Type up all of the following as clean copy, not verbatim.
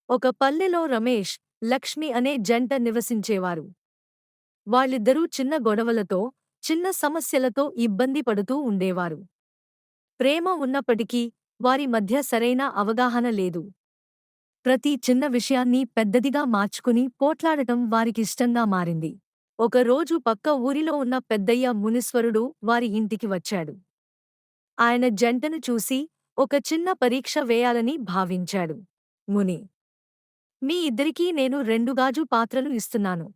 ఒక పల్లెలో రమేష్, లక్ష్మి అనే జంట నివసించేవారు. వాళ్ళిద్దరూ చిన్న గొడవలతో, చిన్న సమస్యలతో ఇబ్బంది పడుతూ ఉండేవారు. ప్రేమ ఉన్నప్పటికీ, వారి మధ్య సరైన అవగాహన లేదు. ప్రతి చిన్న విషయాన్ని పెద్దదిగా మార్చుకుని పోట్లాడటం వారికిష్టంగా మారింది. ఒక రోజు పక్క ఊరిలో ఉన్న పెద్దయ్య మునీశ్వరుడు వారి ఇంటికి వచ్చాడు. ఆయన జంటను చూసి, ఒక చిన్న పరీక్ష వేయాలని భావించాడు. ముని, మీ ఇద్దరికీ నేను 2 గాజు పాత్రలు ఇస్తున్నాను.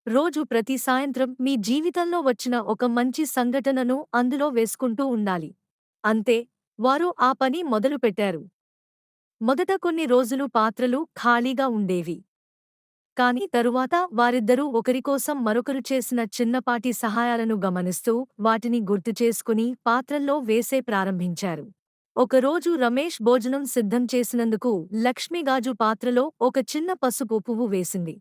రోజు ప్రతి సాయంత్రం మీ జీవితంలో వచ్చిన ఒక మంచి సంఘటనను అందులో వేసుకుంటూ ఉండాలి. అంతే. వారు ఆ పని మొదలుపెట్టారు. మొదట కొన్ని రోజులు పాత్రలు ఖాళీగా ఉండేవి. కాని తరువాత వారిద్దరూ ఒకరికోసం మరొకరు చేసిన చిన్నపాటి సహాయాలను గమనిస్తూ వాటిని గుర్తుచేసుకుని పాత్రల్లో వేసే ప్రారంభించారు. ఒకరోజు రమేష్ భోజనం సిద్ధం చేసినందుకు లక్ష్మి గాజు పాత్రలో ఒక చిన్న పసుపు పువ్వు వేసింది.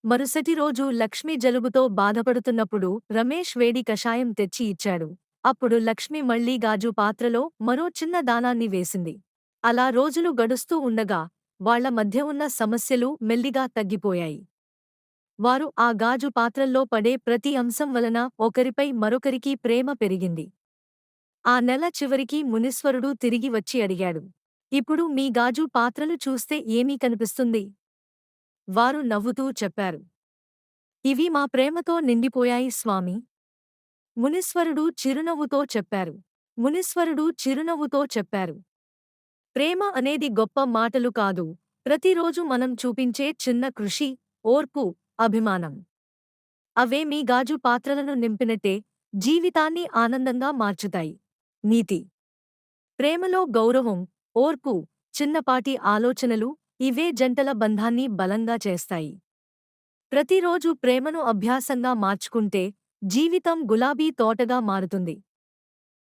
మరుసటి రోజు లక్ష్మి జలుబుతో బాధపడుతున్నప్పుడు రమేష్ వేడి కషాయం తెచ్చి ఇచ్చాడు. అప్పుడు లక్ష్మి మళ్లీ గాజు పాత్రలో మరో చిన్న దానాన్ని వేసింది. అలా రోజులు గడుస్తూ ఉండగా వాళ్ల మధ్య ఉన్న సమస్యలు మెల్లిగా తగ్గిపోయాయి. వారు ఆ గాజు పాత్రల్లో పడే ప్రతి అంశం వలన ఒకరిపై మరొకరికి ప్రేమ పెరిగింది. ఆ నెల చివరికి మునీశ్వరుడు తిరిగి వచ్చి అడిగాడు, ఇప్పుడు మీ గాజు పాత్రలు చూస్తే ఏమీ కనిపిస్తుంది? వారు నవ్వుతూ చెప్పారు, ఇవి మా ప్రేమతో నిండిపోయాయి స్వామీ. మునీశ్వరుడు చిరునవ్వుతో చెప్పారు. మునీశ్వరుడు చిరునవ్వుతో చెప్పారు, ప్రేమ అనేది గొప్ప మాటలు కాదు, ప్రతిరోజు మనం చూపించే చిన్న కృషి, ఓర్పు, అభిమానం. అవే మీ గాజు పాత్రలను నింపినట్టే జీవితాన్ని ఆనందంగా మార్చుతాయి. నీతి. ప్రేమలో గౌరవం, ఓర్పు, చిన్నపాటి ఆలోచనలు ఇవే జంటల బంధాన్ని బలంగా చేస్తాయి. ప్రతిరోజు ప్రేమను అభ్యాసంగా మార్చుకుంటే జీవితం గులాబీ తోటగా మారుతుంది.